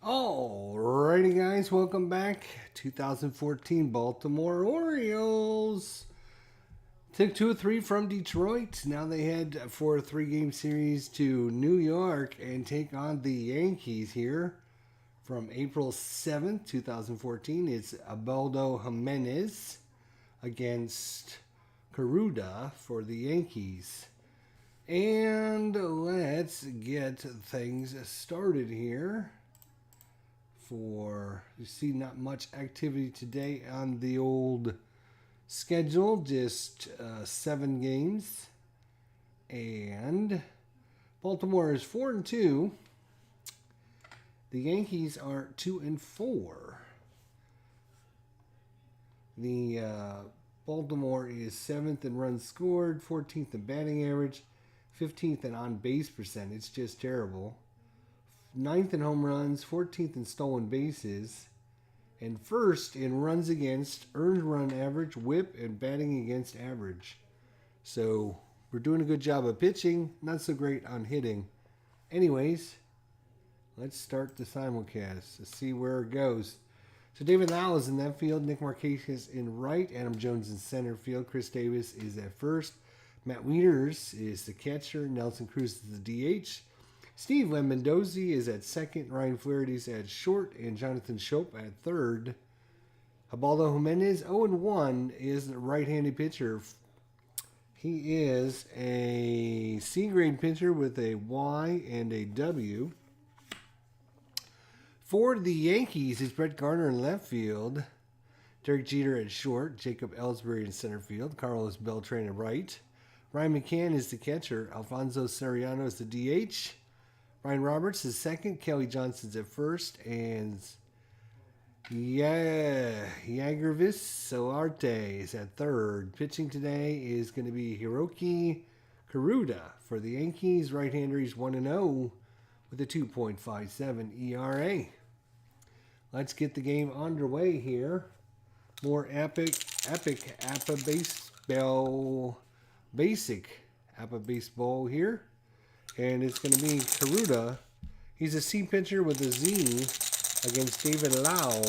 Alrighty, guys, welcome back. 2014 Baltimore Orioles took 2-3 from Detroit. Now they head for a 3-game series to New York and take on the Yankees here from April 7th, 2014. It's Abaldo Jimenez against Caruda for the Yankees. And let's get things started here. You see not much activity today on the old schedule, just 7 games. And Baltimore is 4-2. The Yankees are 2-4. The Baltimore is 7th in runs scored, 14th in batting average, 15th in on-base percent. It's just terrible. 9th in home runs, 14th in stolen bases, and 1st in runs against, earned run average, whip, and batting against average. So we're doing a good job of pitching, not so great on hitting. Anyways, let's start the simulcast to see where it goes. So David Lau is in that field, Nick Markakis in right, Adam Jones in center field, Chris Davis is at first, Matt Wieters is the catcher, Nelson Cruz is the DH, Steve Lemondozzi is at second, Ryan Flaherty is at short, and Jonathan Schoop at third. Abaldo Jimenez, 0-1, is the right-handed pitcher. He is a C-grade pitcher with a Y and a W. For the Yankees is Brett Garner in left field, Derek Jeter at short, Jacob Ellsbury in center field, Carlos Beltran at right. Ryan McCann is the catcher, Alfonso Soriano is the DH. Ryan Roberts is second, Kelly Johnson's at first, and Yagervis Solarte is at third. Pitching today is going to be Hiroki Caruda for the Yankees. Right-hander, he's 1-0 with a 2.57 ERA. Let's get the game underway here. More epic APBA baseball here. And it's going to be Caruda. He's a C pitcher with a Z against David Lau.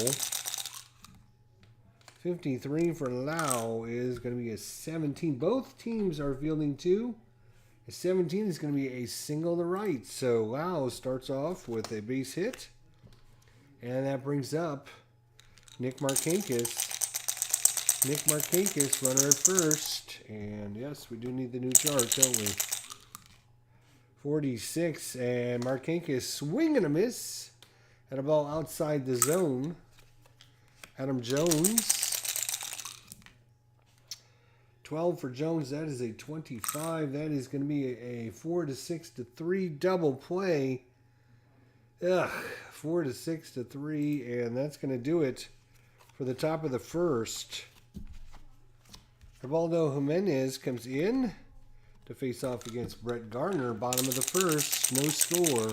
53 for Lau is going to be a 17. Both teams are fielding 2. A 17 is going to be a single to right. So Lau starts off with a base hit. And that brings up Nick Markakis. Nick Markakis, runner at first. And yes, we do need the new chart, don't we? 46, and Markakis swing and a miss at a ball outside the zone. Adam Jones, 12 for Jones. That is a 25. That is going to be a 4-6-3 double play. 4-6-3, and that's going to do it for the top of the first. Abaldo Jimenez comes in to face off against Brett Garner, bottom of the first, no score.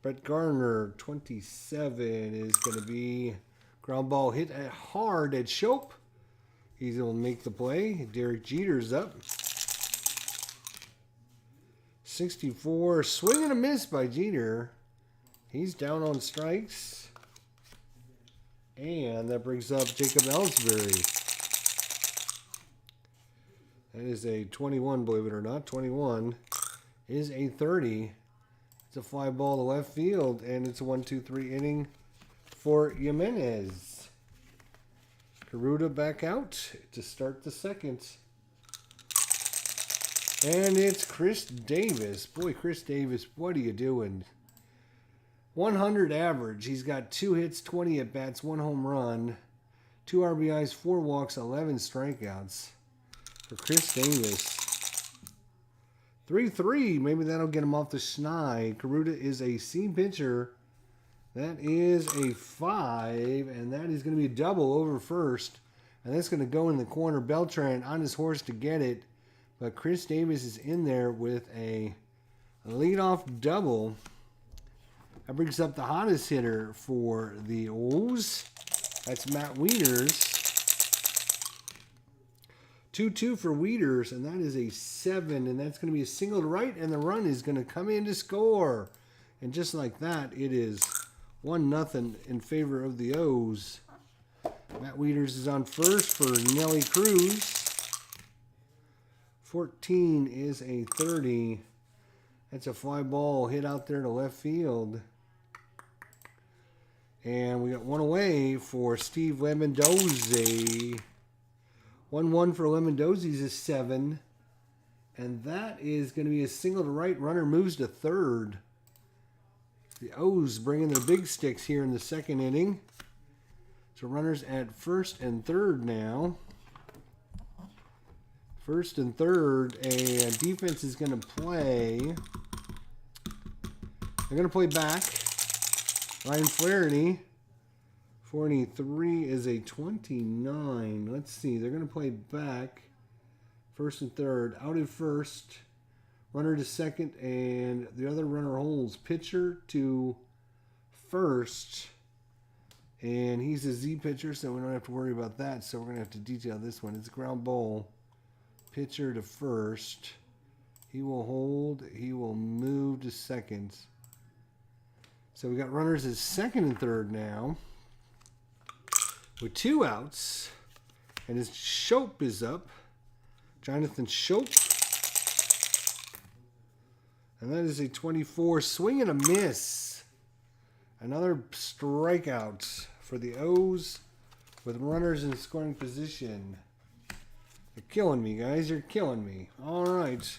Brett Garner, 27, is going to be ground ball hit hard at Schoop. He's going to make the play. Derek Jeter's up. 64, swing and a miss by Jeter. He's down on strikes. And that brings up Jacob Ellsbury. That is a 21, believe it or not. 21 is a 30. It's a fly ball to left field, and it's a 1-2-3 inning for Jimenez. Caruda back out to start the second. And it's Chris Davis. Boy, Chris Davis, what are you doing? 100 average. He's got 2 hits, 20 at-bats, 1 home run, 2 RBIs, 4 walks, 11 strikeouts. For Chris Davis. 3-3. Maybe that'll get him off the schneid. Caruda is a C pitcher. That is a 5. And that is going to be a double over first. And that's going to go in the corner. Beltran on his horse to get it. But Chris Davis is in there with a leadoff double. That brings up the hottest hitter for the O's. That's Matt Wieters. 2-2 for Wieters, and that is a 7, and that's going to be a single to right, and the run is going to come in to score. And just like that, it is 1-0 in favor of the O's. Matt Wieters is on first for Nelly Cruz. 14 is a 30. That's a fly ball hit out there to left field. And we got one away for Steve Lemondozzi. 1-1 for Lemondozzi's is 7. And that is going to be a single to right. Runner moves to third. The O's bringing their big sticks here in the second inning. So runners at first and third now. First and third, a defense is going to play. They're going to play back. Ryan Flaherty. 43 is a 29. Let's see. They're going to play back. First and third. Out at first. Runner to second. And the other runner holds. Pitcher to first. And he's a Z pitcher, so we don't have to worry about that. So we're going to have to detail this one. It's a ground ball. Pitcher to first. He will hold. He will move to second. So we got runners at second and third now. With 2 outs. And his Shope is up. Jonathan Shope. And that is a 24. Swing and a miss. Another strikeout for the O's with runners in scoring position. You're killing me, guys. You're killing me. All right.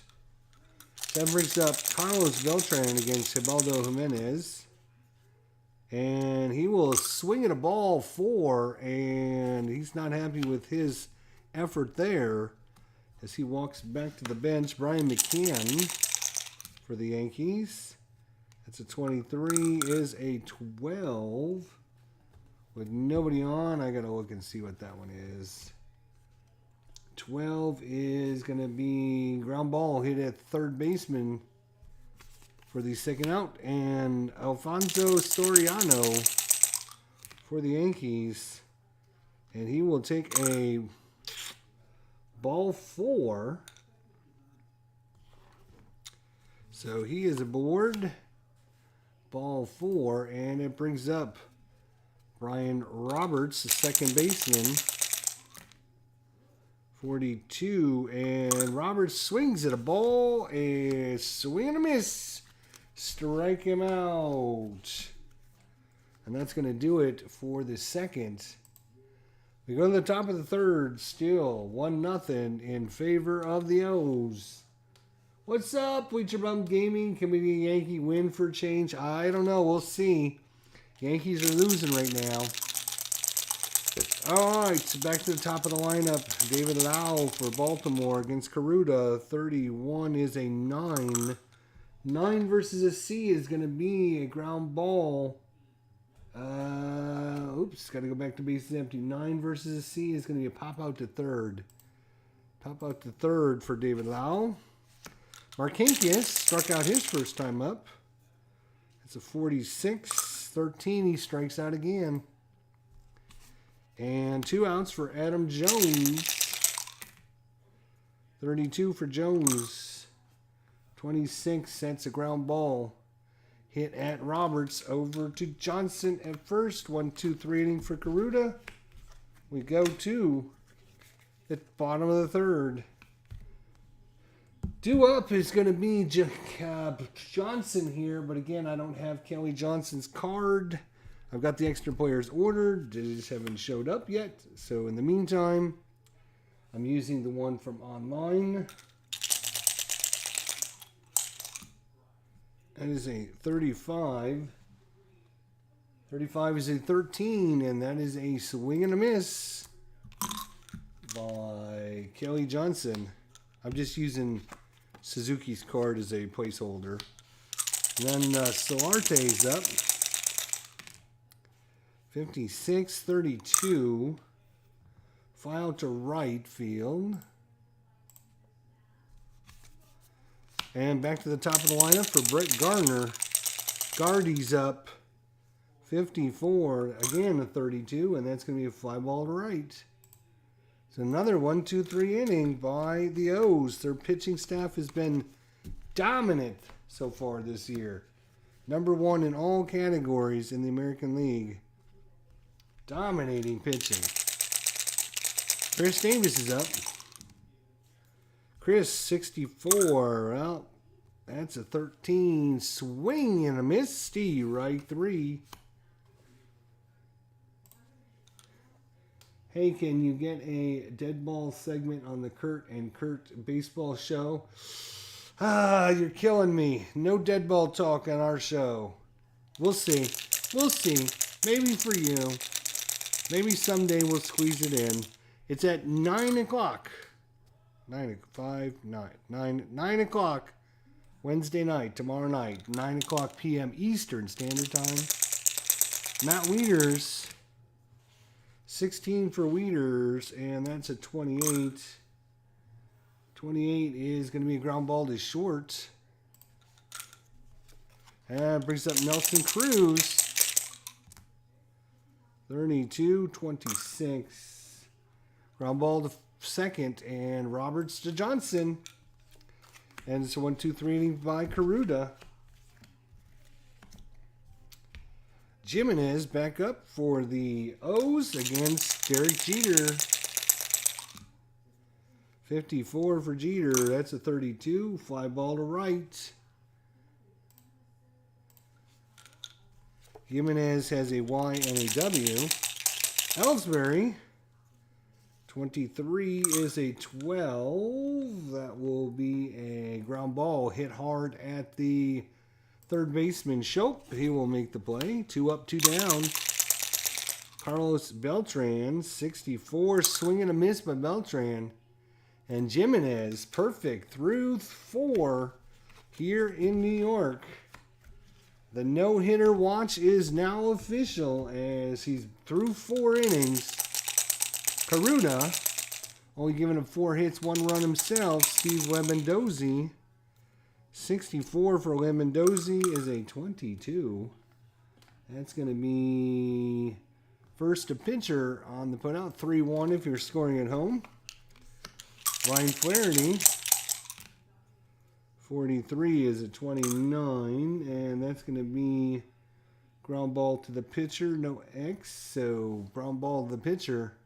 That brings up Carlos Beltran against Hibaldo Jimenez. And he will swing at a ball 4, and he's not happy with his effort there as he walks back to the bench. Brian McCann for the Yankees. That's a 23, is a 12. With nobody on, I got to look and see what that one is. 12 is going to be ground ball hit at third baseman for the second out. And Alfonso Soriano for the Yankees. And he will take a ball 4. So he is aboard. Ball 4. And it brings up Brian Roberts, the second baseman. 42. And Roberts swings at a ball. A swing and a miss. Strike him out. And that's going to do it for the second. We go to the top of the third. Still 1-0 in favor of the O's. What's up, Bleacher Bum Gaming? Can we get a Yankee win for a change? I don't know. We'll see. Yankees are losing right now. All right, so back to the top of the lineup. David Lau for Baltimore against Caruda. 31 is a 9. 9 versus a C is going to be a ground ball. Oops, got to go back to bases empty. 9 versus a C is going to be a pop out to third. Pop out to third for David Lau. Marquinhos struck out his first time up. It's a 46. 13, he strikes out again. And 2 outs for Adam Jones. 32 for Jones. 26, that's a ground ball. Hit at Roberts over to Johnson at first. 1-2-3 inning for Caruda. We go to the bottom of the third. Due up is going to be Johnson here, but again, I don't have Kelly Johnson's card. I've got the extra players ordered. They just haven't showed up yet. So in the meantime, I'm using the one from online. That is a 35. 35 is a 13, and that is a swing and a miss by Kelly Johnson. I'm just using Suzuki's card as a placeholder. And then Solarte's up. 56, 32. Fly out to right field. And back to the top of the lineup for Brett Gardner. Gardy's up. 54. Again, a 32. And that's going to be a fly ball to right. It's another 1-2-3 inning by the O's. Their pitching staff has been dominant so far this year. #1 in all categories in the American League. Dominating pitching. Chris Davis is up. Chris, 64. Well, that's a 13. Swing and a miss. Steve, right 3. Hey, can you get a dead ball segment on the Kurt and Kurt baseball show? You're killing me. No dead ball talk on our show. We'll see. We'll see. Maybe for you. Maybe someday we'll squeeze it in. It's at 9 o'clock. 9 o'clock. Wednesday night, tomorrow night. 9 o'clock p.m. Eastern Standard Time. Matt Wieters. 16 for Wieters, and that's a 28. 28 is going to be a ground ball to short. And brings up Nelson Cruz. 32-26. Ground ball to second, and Roberts to Johnson. And it's a 1-2-3 inning by Caruda. Jimenez back up for the O's against Derek Jeter. 54 for Jeter. That's a 32. Fly ball to right. Jimenez has a Y and a W. Ellsbury. 23 is a 12. That will be a ground ball hit hard at the third baseman. Shope. He will make the play. 2 up, 2 down. Carlos Beltran. 64. Swing and a miss by Beltran. And Jimenez. Perfect. Through 4 here in New York. The no-hitter watch is now official as he's through 4 innings. Caruda, only giving him 4 hits, 1 run himself. Steve Lemondozzi, 64 for Lemondozzi is a 22. That's going to be first to pitcher on the putout. 3-1 if you're scoring at home. Ryan Flaherty, 43 is a 29, and that's going to be ground ball to the pitcher, no X, so ground ball to the pitcher.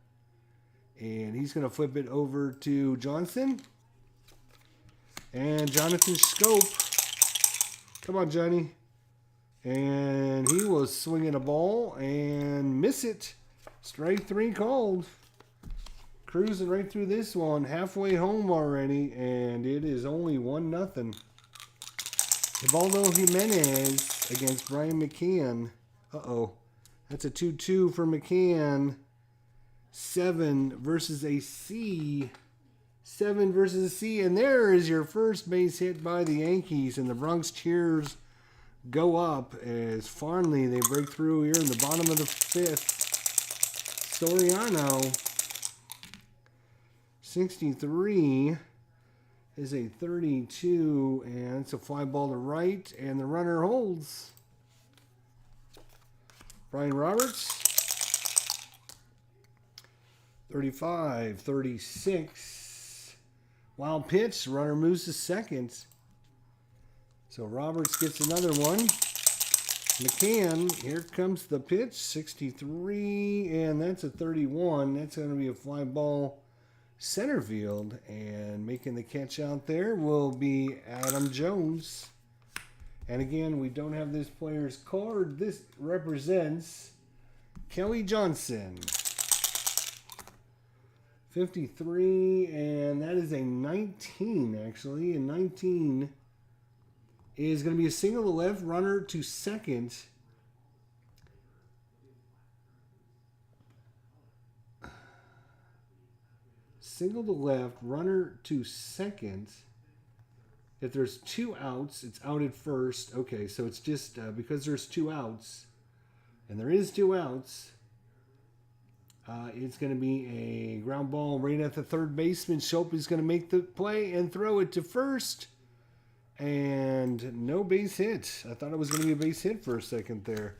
And he's going to flip it over to Johnson. And Jonathan Schoop. Come on, Johnny. And he was swinging a ball and miss it. Strike 3 called. Cruising right through this one. Halfway home already. And it is only 1-0. Ubaldo Jimenez against Brian McCann. Uh-oh. That's a 2-2 for McCann. 7 versus a C. 7 versus a C. And there is your first base hit by the Yankees. And the Bronx cheers go up as Farnley, they break through here in the bottom of the 5th. Soriano, 63 is a 32. And it's a fly ball to right. And the runner holds. Brian Roberts. 35, 36. Wild pitch. Runner moves to second. So Roberts gets another one. McCann, here comes the pitch. 63, and that's a 31. That's going to be a fly ball center field. And making the catch out there will be Adam Jones. And again, we don't have this player's card. This represents Kelly Johnson. 53, and that is a 19, actually. And 19 is going to be a single to left, runner to second. Single to left, runner to second. If there's 2 outs, it's out at first. Okay, so it's just because there's 2 outs, and there is 2 outs, it's going to be a ground ball right at the third baseman. Shope is going to make the play and throw it to first. And no base hit. I thought it was going to be a base hit for a second there.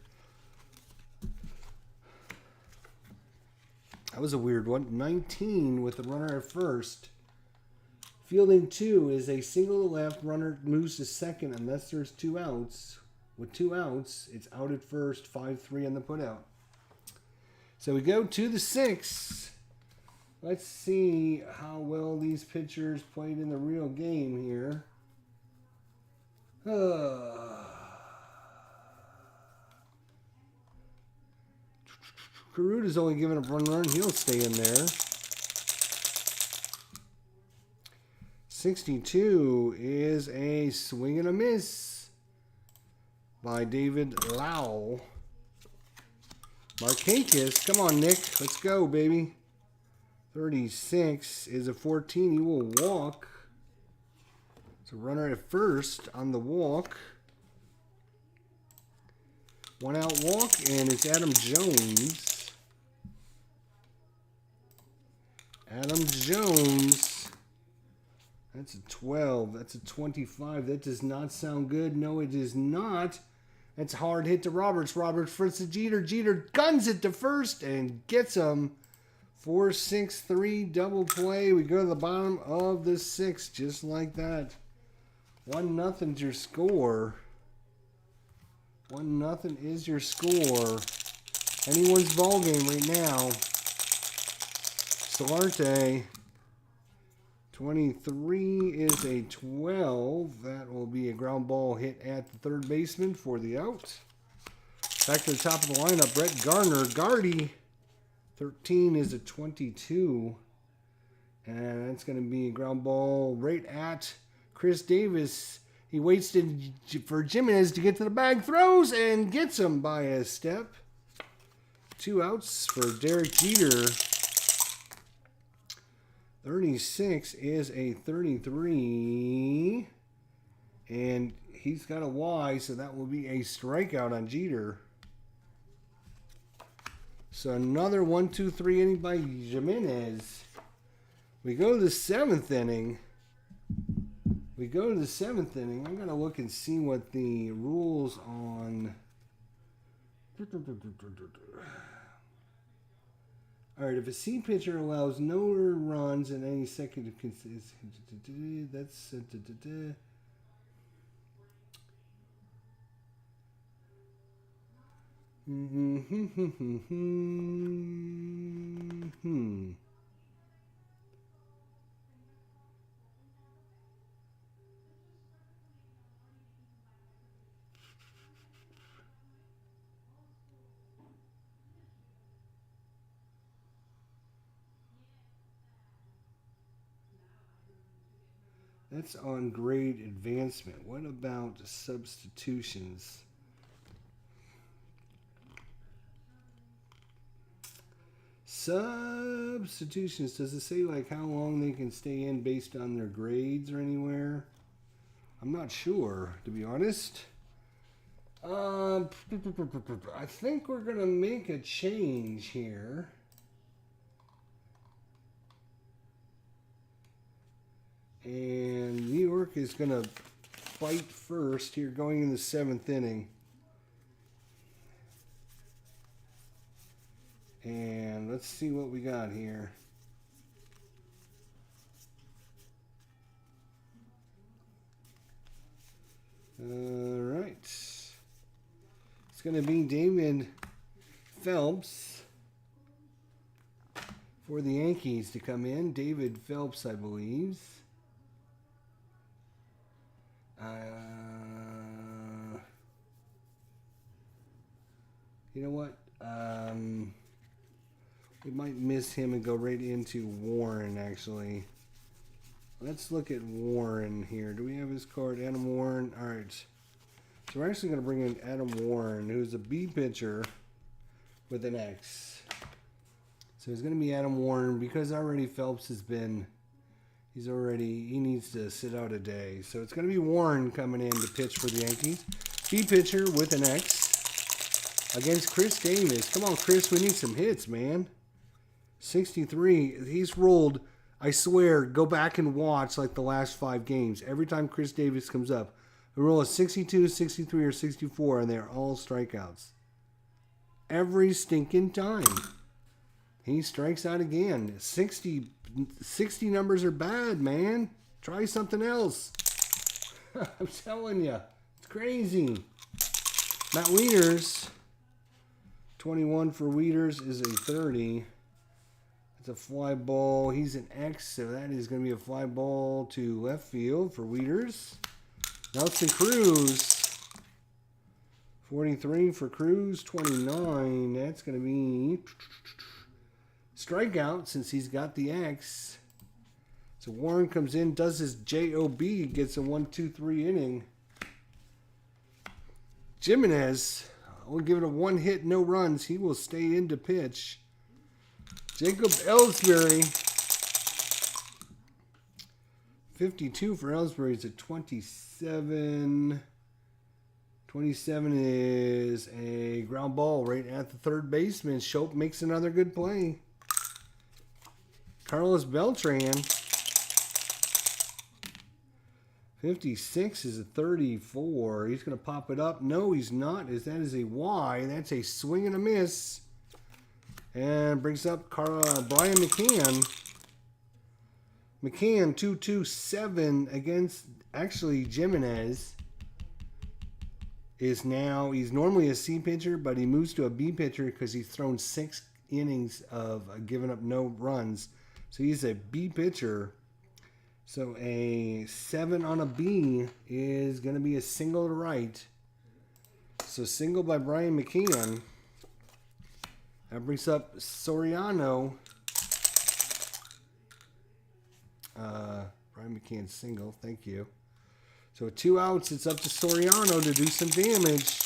That was a weird one. 19 with the runner at first. Fielding 2 is a single to left. Runner moves to second unless there's 2 outs. with 2 outs. It's out at first, 5-3 on the putout. So we go to the 6th. Let's see how well these pitchers played in the real game here. Caruta's only given up 1 run. He'll stay in there. 62 is a swing and a miss by David Lau. Markakis, come on, Nick. Let's go, baby. 36 is a 14. He will walk. It's a runner at first on the walk. 1 out walk, and it's Adam Jones. Adam Jones. That's a 12. That's a 25. That does not sound good. No, it is not. That's a hard hit to Roberts. Roberts flips to Jeter. Jeter guns it to first and gets him. 4-6-3 double play. We go to the bottom of the 6th just like that. 1-0's your score. 1-0 is your score. Anyone's ball game right now. Solarte. 23 is a 12. That will be a ground ball hit at the third baseman for the out. Back to the top of the lineup, Brett Garner. Gardy. 13 is a 22. And that's going to be a ground ball right at Chris Davis. He waits for Jimenez to get to the bag. Throws and gets him by a step. 2 outs for Derek Jeter. 36 is a 33. And he's got a Y, so that will be a strikeout on Jeter. So another 1-2-3 inning by Jimenez. We go to the 7th inning. I'm going to look and see what the rules on... All right, if a C pitcher allows no runs in any second, that's That's on grade advancement. What about substitutions? Substitutions. Does it say like how long they can stay in based on their grades or anywhere? I'm not sure, to be honest. I think we're going to make a change here. And New York is going to fight first here going in the 7th inning. And let's see what we got here. All right. It's going to be David Phelps for the Yankees to come in. David Phelps, I believe. You know what? We might miss him and go right into Warren, actually. Let's look at Warren here. Do we have his card? Adam Warren. All right. So we're actually going to bring in Adam Warren, who's a B pitcher with an X. So it's going to be Adam Warren because already Phelps has been... he needs to sit out a day. So it's going to be Warren coming in to pitch for the Yankees. B pitcher with an X against Chris Davis. Come on, Chris, we need some hits, man. 63. He's rolled, I swear, go back and watch like the last 5 games. Every time Chris Davis comes up, we roll a 62, 63, or 64, and they're all strikeouts. Every stinking time. He strikes out again. 60 numbers are bad, man. Try something else. I'm telling you. It's crazy. Matt Wieters. 21 for Wieters is a 30. It's a fly ball. He's an X, so that is going to be a fly ball to left field for Wieters. Nelson Cruz. 43 for Cruz. 29. That's going to be strikeout since he's got the X. So Warren comes in, does his JOB, gets a 1-2-3 inning. Jimenez, we'll give it a 1 hit, no runs. He will stay in to pitch. Jacob Ellsbury. 52 for Ellsbury. It's a 27. 27 is a ground ball right at the third baseman. Shope makes another good play. Carlos Beltran. 56 is a 34. He's going to pop it up. No, he's not. That is a Y. That's a swing and a miss. And brings up Brian McCann. McCann, 2-2-7 against, actually, Jimenez. He's normally a C pitcher, but he moves to a B pitcher because he's thrown 6 innings of giving up no runs. So he's a B pitcher. So a 7 on a B is going to be a single to right. So single by Brian McCann. That brings up Soriano. Brian McCann single. Thank you. So 2 outs. It's up to Soriano to do some damage.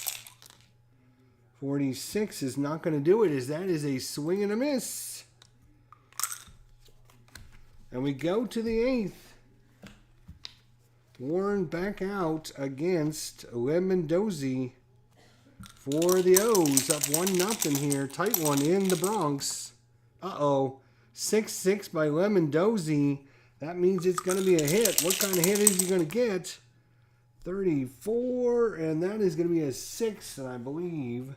46 is not going to do it, as that is a swing and a miss. And we go to the 8th. Warren back out against Lemondozzi for the O's. Up 1-0 here. Tight one in the Bronx. Uh-oh. 6-6 by Lemondozzi. That means it's going to be a hit. What kind of hit is he going to get? 34, and that is going to be a 6, and I believe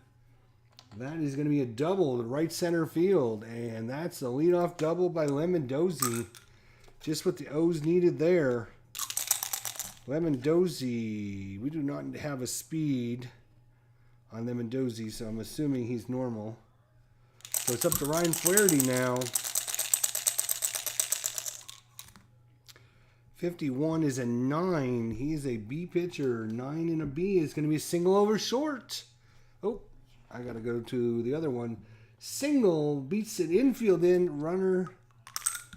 that is going to be a double to right center field. And that's a leadoff double by Lemondozzi. Just what the O's needed there. Lemondozzi, we do not have a speed on Lemondozzi, so I'm assuming he's normal. So it's up to Ryan Flaherty now. 51 is a 9. He's a B pitcher. 9 and a B is going to be a single over short. Oh, I got to go to the other one. Single beats it infield in. Runner.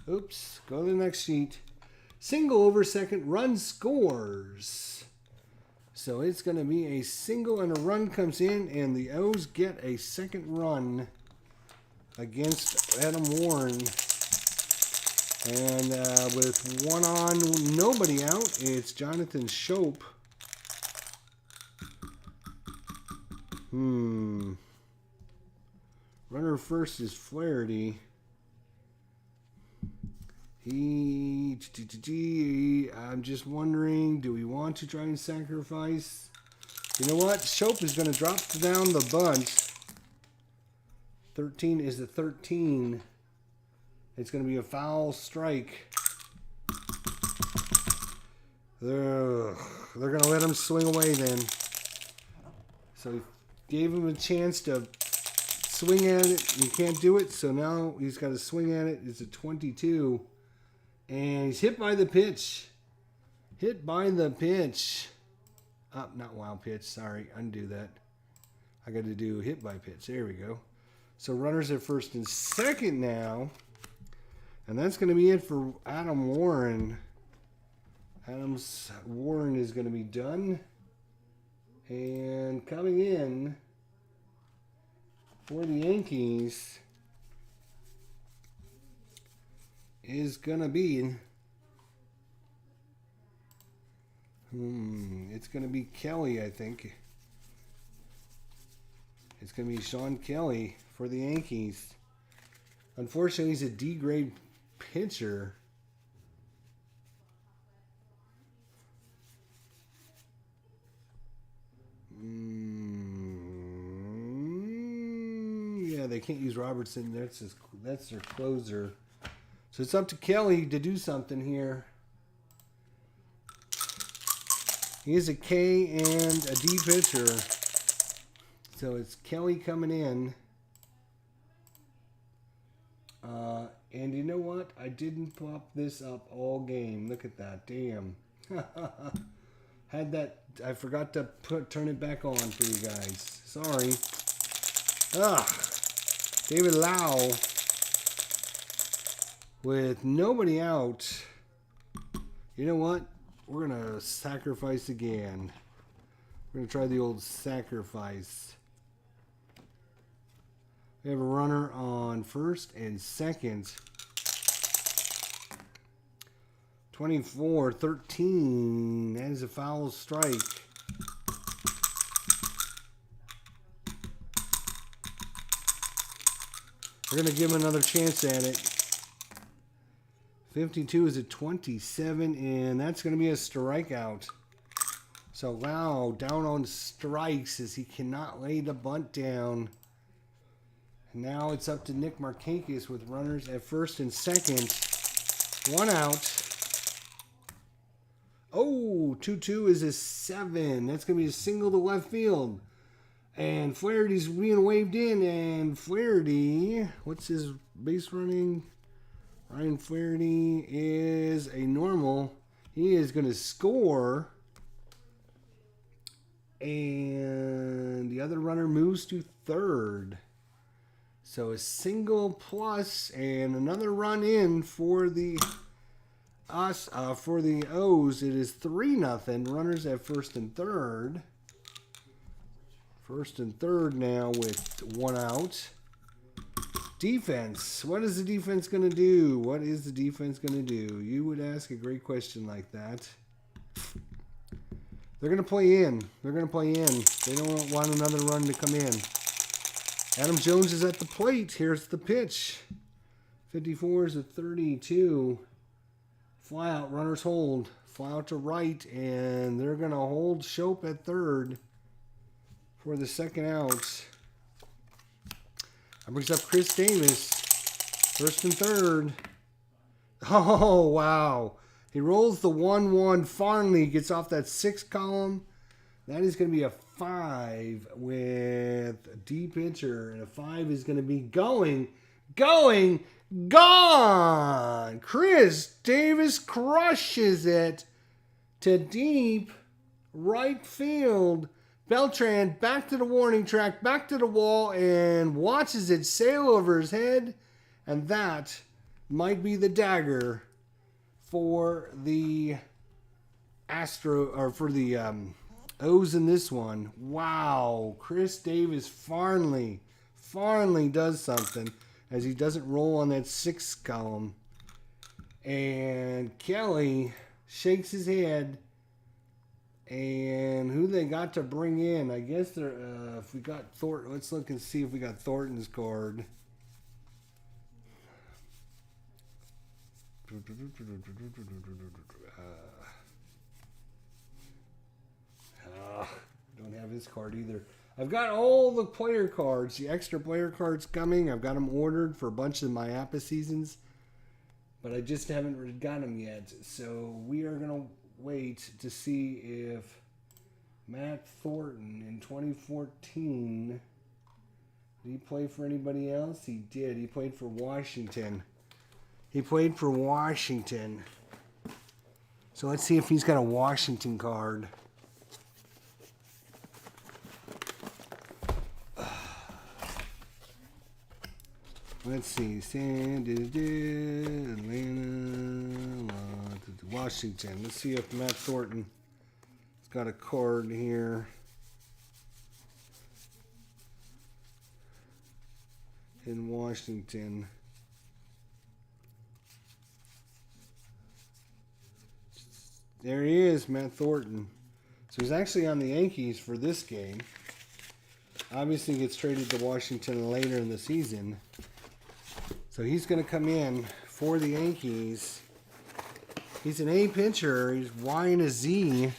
Oops, go to the next sheet. Single over second, run scores. So it's going to be a single and a run comes in, and the O's get a second run against Adam Warren. And with 1 on, nobody out, it's Jonathan Shope. Runner first is Flaherty. I'm just wondering, do we want to try and sacrifice? You know what? Shope is going to drop down the bunt. 13 is a 13. It's going to be a foul strike. They're going to let him swing away then. So he gave him a chance to swing at it. He can't do it, so now he's got to swing at it. It's a 22. And he's hit by the pitch. Hit by the pitch. Not wild pitch. Sorry. Undo that. I got to do hit by pitch. There we go. So runners at first and second now. And that's going to be it for Adam Warren. Warren is going to be done. And coming in for the Yankees is going to be... it's going to be Kelly, I think. It's going to be Sean Kelly for the Yankees. Unfortunately, he's a D-grade pitcher. Yeah, they can't use Robertson. That's their closer. So it's up to Kelly to do something here. He is a K and a D pitcher. So it's Kelly coming in. And you know what? I didn't pop this up all game. Look at that. Damn. Had that. I forgot to turn it back on for you guys. Sorry. David Lau with nobody out. You know what? We're going to sacrifice again. We're going to try the old sacrifice. We have a runner on first and second. 24-13. That is a foul strike. We're going to give him another chance at it. 52 is at 27, and that's going to be a strikeout. So, wow, down on strikes as he cannot lay the bunt down. Now it's up to Nick Markakis with runners at first and second. One out. Oh, 2-2 is a 7. That's going to be a single to left field. And Flaherty's being waved in. And Flaherty, what's his base running? Ryan Flaherty is a normal. He is going to score. And the other runner moves to third. So a single plus and another run in for the O's. It is 3-0. Runners at first and third. First and third now with one out. Defense. What is the defense going to do? What is the defense going to do? You would ask a great question like that. They're going to play in. They're going to play in. They don't want another run to come in. Adam Jones is at the plate. Here's the pitch. 54 is a 32. Fly out. Runners hold. Fly out to right. And they're going to hold Shope at third for the second out. That brings up Chris Davis. First and third. Oh, wow. He rolls the 1-1. Farnley gets off that 6 column. That is going to be a 5 with a D pitcher. And a 5 is going to be gone. Chris Davis crushes it to deep right field. Beltran back to the warning track, back to the wall, and watches it sail over his head. And that might be the dagger for the O's in this one. Wow. Chris Davis Farnley does something as he doesn't roll on that 6 column. And Kelly shakes his head. And who they got to bring in? I guess they're if we got Thornton. Let's look and see if we got Thornton's card. Don't have his card either. I've got all the player cards, the extra player cards coming. I've got them ordered for a bunch of my APBA seasons, but I just haven't got them yet. So we are going to wait to see if Matt Thornton in 2014, did he play for anybody else? He did. He played for Washington. So let's see if he's got a Washington card. Let's see. Atlanta, Washington. Let's see if Matt Thornton has got a card here. In Washington. There he is, Matt Thornton. So he's actually on the Yankees for this game. Obviously gets traded to Washington later in the season. So he's going to come in for the Yankees. He's an A pitcher. He's Y and a Z.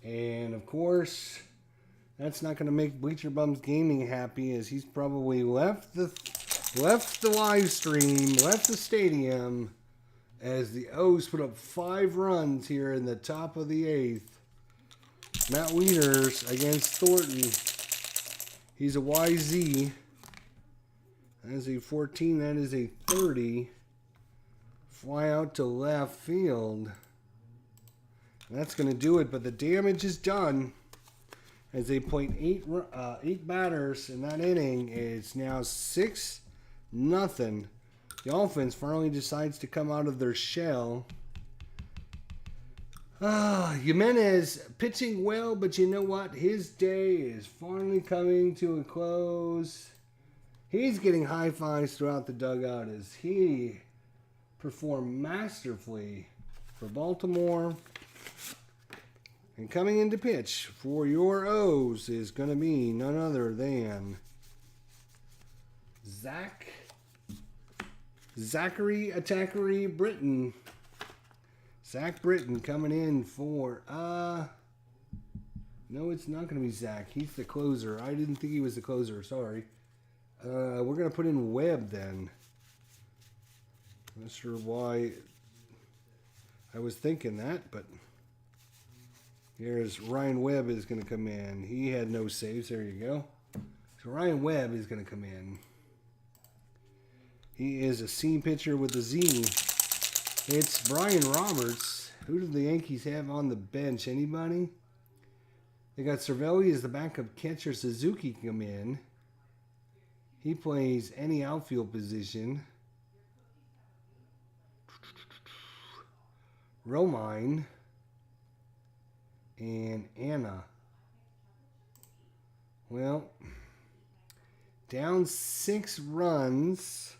And of course, that's not going to make Bleacher Bums Gaming happy, as he's probably left the live stream, left the stadium, as the O's put up 5 runs here in the top of the 8th. Matt Wieters against Thornton. He's a YZ. That is a 14. That is a 30. Fly out to left field. That's going to do it, but the damage is done. As they played 8 batters in that inning, it's now 6-0. The offense finally decides to come out of their shell. Jimenez pitching well, but you know what? His day is finally coming to a close. He's getting high fives throughout the dugout as he performed masterfully for Baltimore. And coming into pitch for your O's is going to be none other than Zachary Britton. Zach Britton coming in for, no, it's not going to be Zach. He's the closer. I didn't think he was the closer. Sorry. We're going to put in Webb then. Not sure why I was thinking that, but here's Ryan Webb is going to come in. He had no saves. There you go. So Ryan Webb is going to come in. He is a C pitcher with a Z. It's Brian Roberts. Who do the Yankees have on the bench? Anybody? They got Cervelli as the backup catcher. Suzuki come in. He plays any outfield position. Romine and Anna. Well, down 6 runs.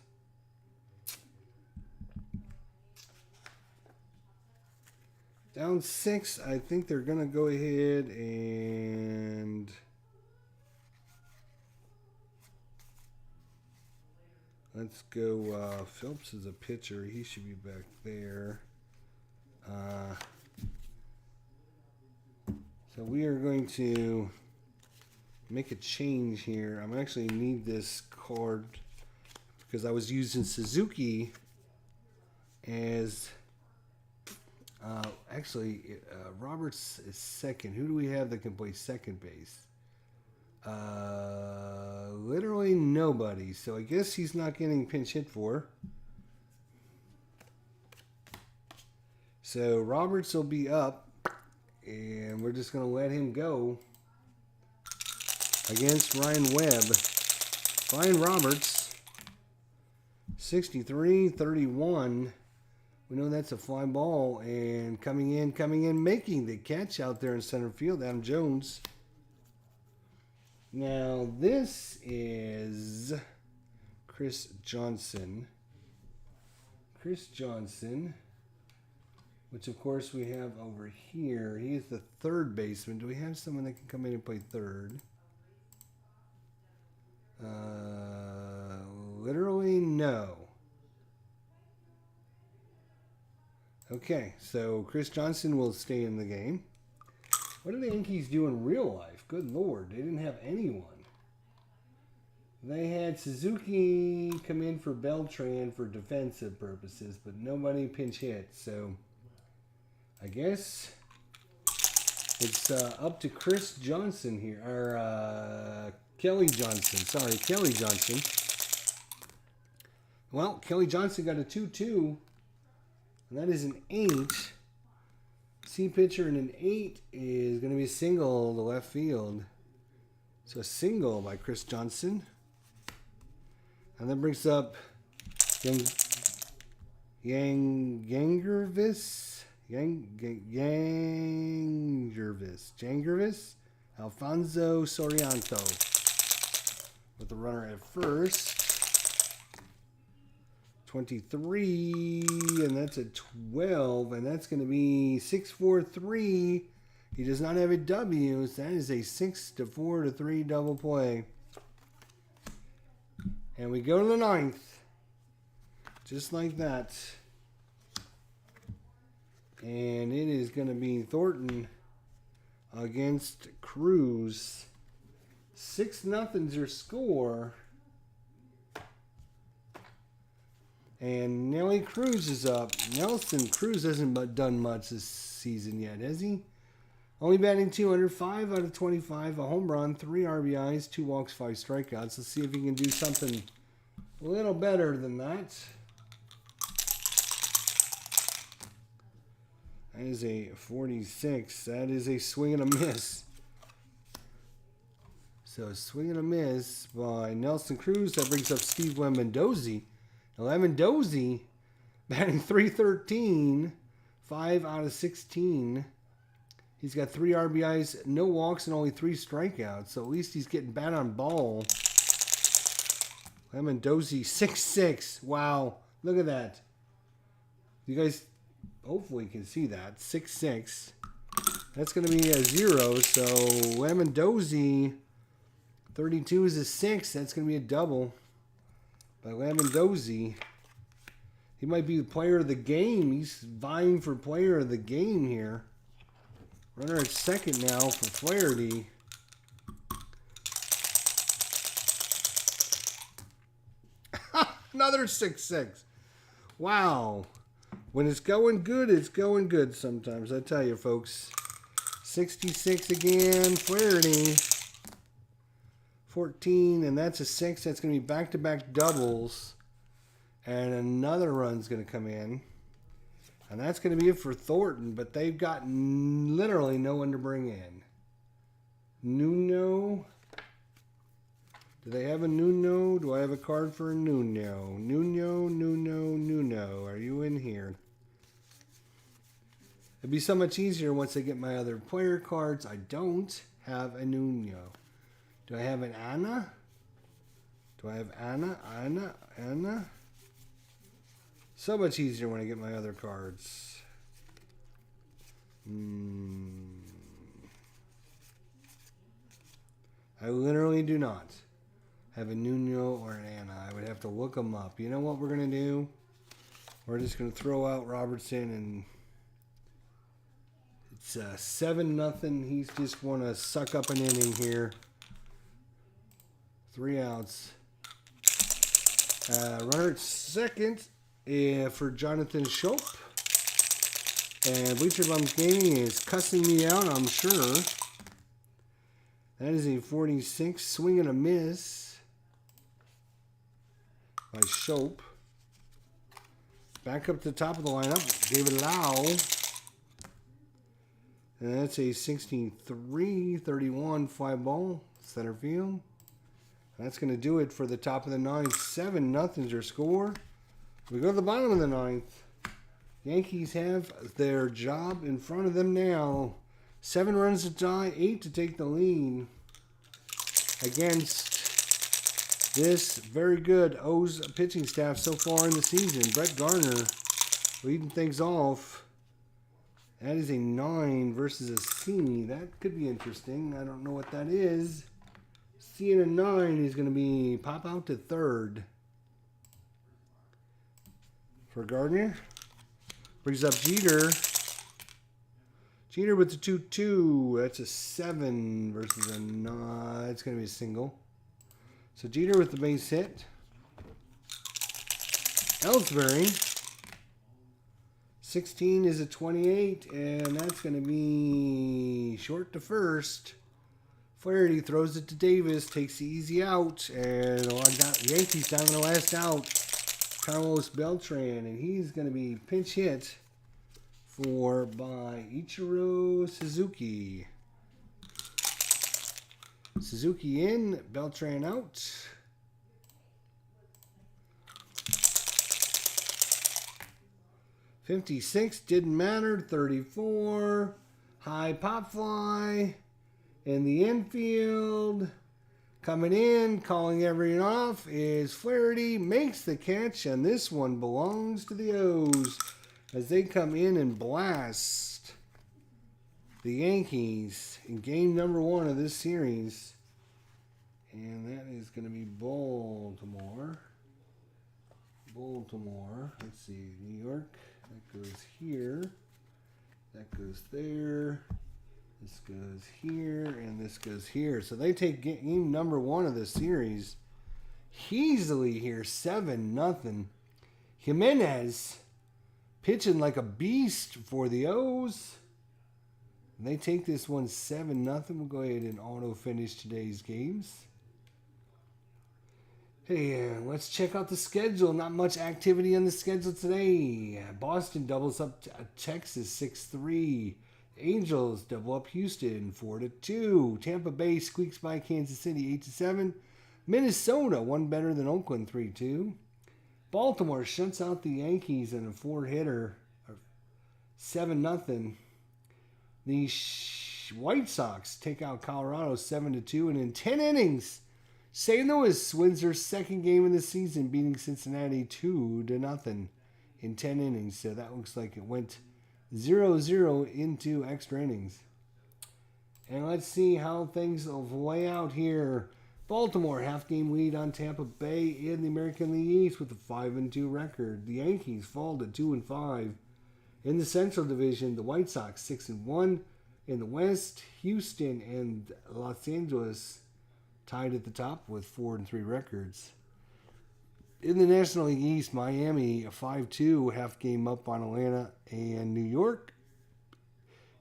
Down 6, I think they're going to go ahead and let's go. Phelps is a pitcher. He should be back there. So we are going to make a change here. I'm actually need this card because I was using Suzuki as Roberts is second. Who do we have that can play second base? Literally nobody. So I guess he's not getting pinch hit for. So Roberts will be up, and we're just going to let him go against Ryan Webb. Ryan Roberts, 63-31. We know that's a fly ball, and coming in, making the catch out there in center field, Adam Jones. Now, this is Chris Johnson. Which, of course, we have over here. He is the third baseman. Do we have someone that can come in and play third? Literally, no. Okay, so Chris Johnson will stay in the game. What do the Yankees do in real life? Good Lord, they didn't have anyone. They had Suzuki come in for Beltran for defensive purposes, but nobody pinch hit, so I guess it's up to Chris Johnson here, or Kelly Johnson. Sorry, Kelly Johnson. Well, Kelly Johnson got a 2-2, and that is an 8. C pitcher and an 8 is going to be a single to left field. So a single by Chris Johnson. And that brings up Jangervis, Alfonso Sorianto with the runner at first. 23, and that's a 12, and that's going to be 6-4-3. He does not have a W, so that is a 6-4-3 double play. And we go to the 9th, just like that. And it is going to be Thornton against Cruz. 6-0's your score. And Nelly Cruz is up. Nelson Cruz hasn't done much this season yet, has he? Only batting 205 out of 25, a home run, 3 RBIs, 2 walks, 5 strikeouts. Let's see if he can do something a little better than that. That is a 46. That is a swing and a miss. So a swing and a miss by Nelson Cruz. That brings up Steve Lemondozzi. Now Lemondozzi batting .313, 5 out of 16. He's got 3 RBIs, no walks, and only 3 strikeouts. So at least he's getting bat on ball. Lemondozzi, 6'6". Wow, look at that. You guys hopefully can see that. 6'6". That's going to be a 0. So Lemondozzi, 32 is a 6. That's going to be a double by Lemondozzi. He might be the player of the game. He's vying for player of the game here. Runner at second now for Flaherty. Another 6'6". Wow. When it's going good sometimes. I tell you, folks. 66 again. Flaherty. 14, and that's a 6. That's going to be back-to-back doubles. And another run's going to come in. And that's going to be it for Thornton, but they've got literally no one to bring in. Nuno. Do they have a Nuno? Do I have a card for a Nuno? Nuno. Are you in here? It'd be so much easier once I get my other player cards. I don't have a Nuno. Do I have an Anna? Do I have Anna? Anna? So much easier when I get my other cards. I literally do not have a Nuno or an Anna. I would have to look them up. You know what we're going to do? We're just going to throw out Robertson, and it's 7-0. He's just want to suck up an inning here. 3 outs. Runner at second for Jonathan Schopp. And Bleacher Bums Gaming is cussing me out, I'm sure. That is a 46. Swing and a miss by Schopp. Back up to the top of the lineup, David Lau. And that's a 63-31 fly ball, center field. That's going to do it for the top of the ninth. 7-0 is your score. We go to the bottom of the ninth. Yankees have their job in front of them now. 7 runs to tie, 8 to take the lead against this very good O's pitching staff so far in the season. Brett Garner leading things off. That is a 9 versus a C. That could be interesting. I don't know what that is. C and a 9 is going to be pop out to third for Gardner. Brings up Jeter. Jeter with the 2-2. That's a 7 versus a 9. It's going to be a single. So Jeter with the base hit. Ellsbury. 16 is a 28, and that's going to be short to first. Flaherty throws it to Davis, takes the easy out, and the Yankees down to the last out. Carlos Beltran, and he's going to be pinch hit by Ichiro Suzuki. Suzuki in, Beltran out. $56 didn't matter. 34 high pop fly. In the infield, coming in, calling everyone off, is Flaherty. Makes the catch, and this one belongs to the O's as they come in and blast the Yankees in game number 1 of this series. And that is going to be Baltimore. Let's see, New York. That goes here. That goes there. This goes here, and this goes here. So they take game number 1 of the series easily here, 7-0. Jimenez pitching like a beast for the O's. And they take this one 7-0. We'll go ahead and auto finish today's games. Hey, let's check out the schedule. Not much activity on the schedule today. Boston doubles up Texas 6-3. Angels double up Houston 4-2. Tampa Bay squeaks by Kansas City 8-7. Minnesota one better than Oakland 3-2. Baltimore shuts out the Yankees in a 4-hitter 7-0. The White Sox take out Colorado 7-2, and in 10 innings, St. Louis wins their second game of the season, beating Cincinnati 2-0 in 10 innings. So that looks like it went 0-0 into extra innings. And let's see how things will lay out here. Baltimore half-game lead on Tampa Bay in the American League East with a 5-2 record. The Yankees fall to 2-5. In the Central Division, the White Sox 6-1. In the West, Houston and Los Angeles tied at the top with 4-3 records. In the National League East, Miami a 5-2, half game up on Atlanta and New York.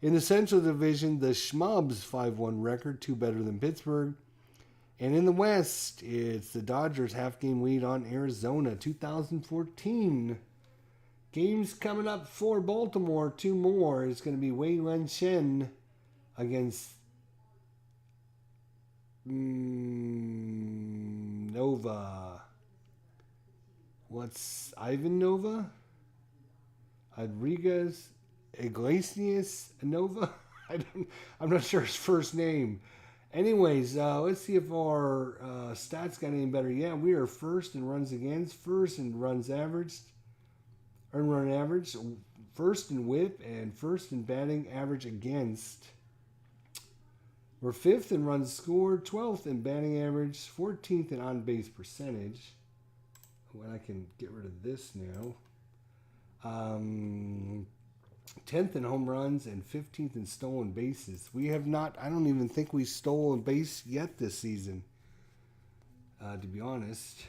In the Central Division, the Schmubs 5-1 record, 2 better than Pittsburgh. And in the West, it's the Dodgers half game lead on Arizona 2014. Games coming up for Baltimore, 2 more. It's going to be Wei Wen Shen against Nova. What's Ivan Nova? Rodriguez Iglesias Nova? I'm not sure his first name. Anyways, let's see if our stats got any better. Yeah, we are first in runs against, first in runs averaged, earned run average, first in whip, and first in batting average against. We're 5th in runs scored, 12th in batting average, 14th in on-base percentage. Well, I can get rid of this now. 10th in home runs and 15th in stolen bases. We have not, I don't even think we stole a base yet this season, to be honest.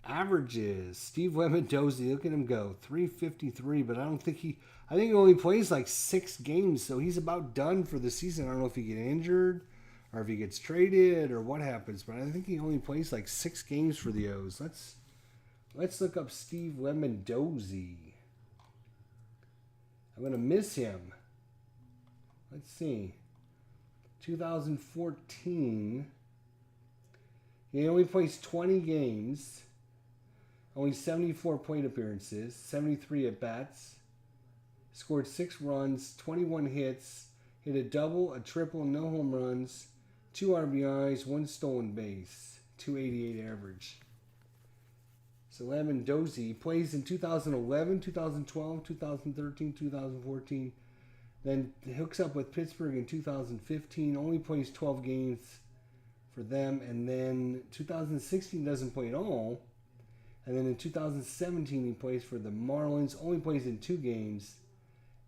Averages. Steve Lemondozzi, look at him go. 353, but I think he only plays like 6 games, so he's about done for the season. I don't know if he gets injured or if he gets traded or what happens, but I think he only plays like 6 games for the O's. Let's look up Steve Lemondozzi. I'm going to miss him. Let's see. 2014. He only plays 20 games. Only 74 plate appearances. 73 at-bats. Scored 6 runs. 21 hits. Hit a double, a triple, no home runs. 2 RBIs, 1 stolen base. 288 average. So Lemondozzi plays in 2011, 2012, 2013, 2014. Then hooks up with Pittsburgh in 2015. Only plays 12 games for them. And then 2016 doesn't play at all. And then in 2017 he plays for the Marlins. Only plays in 2 games.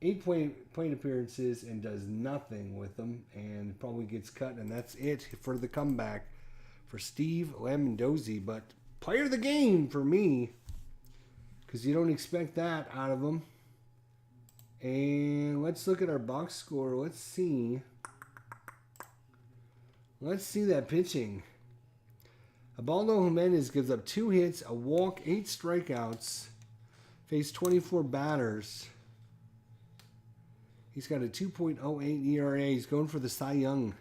8 plate appearances and does nothing with them. And probably gets cut. And that's it for the comeback for Steve Lemondozzi. But player of the game for me, because you don't expect that out of him. And let's look at our box score. Let's see that pitching. Ubaldo Jimenez gives up 2 hits, a walk, 8 strikeouts, faced 24 batters. He's got a 2.08 ERA. He's going for the Cy Young.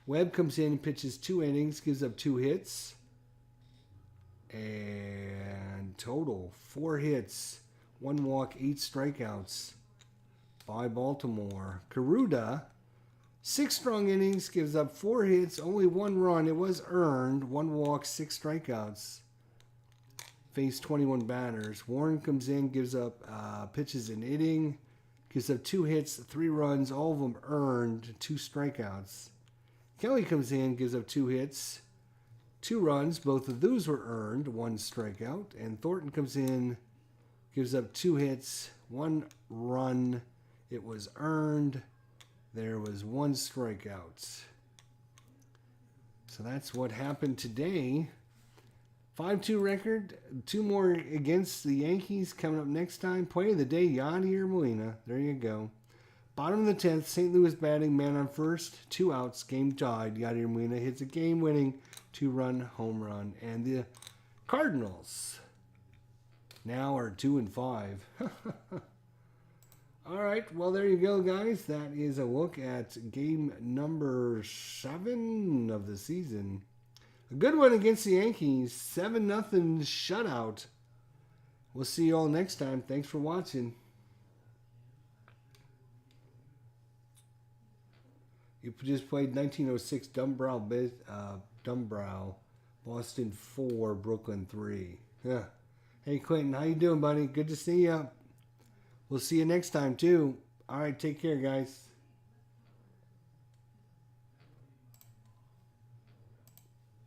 Webb comes in, pitches 2 innings, gives up 2 hits. And total 4 hits, 1 walk, 8 strikeouts by Baltimore. Karuda, 6 strong innings, gives up 4 hits, only 1 run. It was earned, 1 walk, 6 strikeouts. Faced 21 batters. Warren comes in, gives up, pitches an inning, gives up 2 hits, 3 runs, all of them earned, 2 strikeouts. Kelly comes in, gives up 2 hits, 2 runs, both of those were earned, 1 strikeout. And Thornton comes in, gives up 2 hits, 1 run. It was earned. There was 1 strikeout. So that's what happened today. 5-2 record. 2 more against the Yankees coming up next time. Play of the day, Yadier Molina. There you go. Bottom of the 10th, St. Louis batting, man on first. 2 outs, game tied. Yadier Molina hits a game-winning 2-run home run. And the Cardinals now are 2-5. All right, well, there you go, guys. That is a look at game number 7 of the season. A good one against the Yankees. 7-0 shutout. We'll see you all next time. Thanks for watching. You just played 1906 Dumbbrow, Boston 4, Brooklyn 3. Yeah. Hey, Quentin, how you doing, buddy? Good to see you. We'll see you next time, too. All right, take care, guys.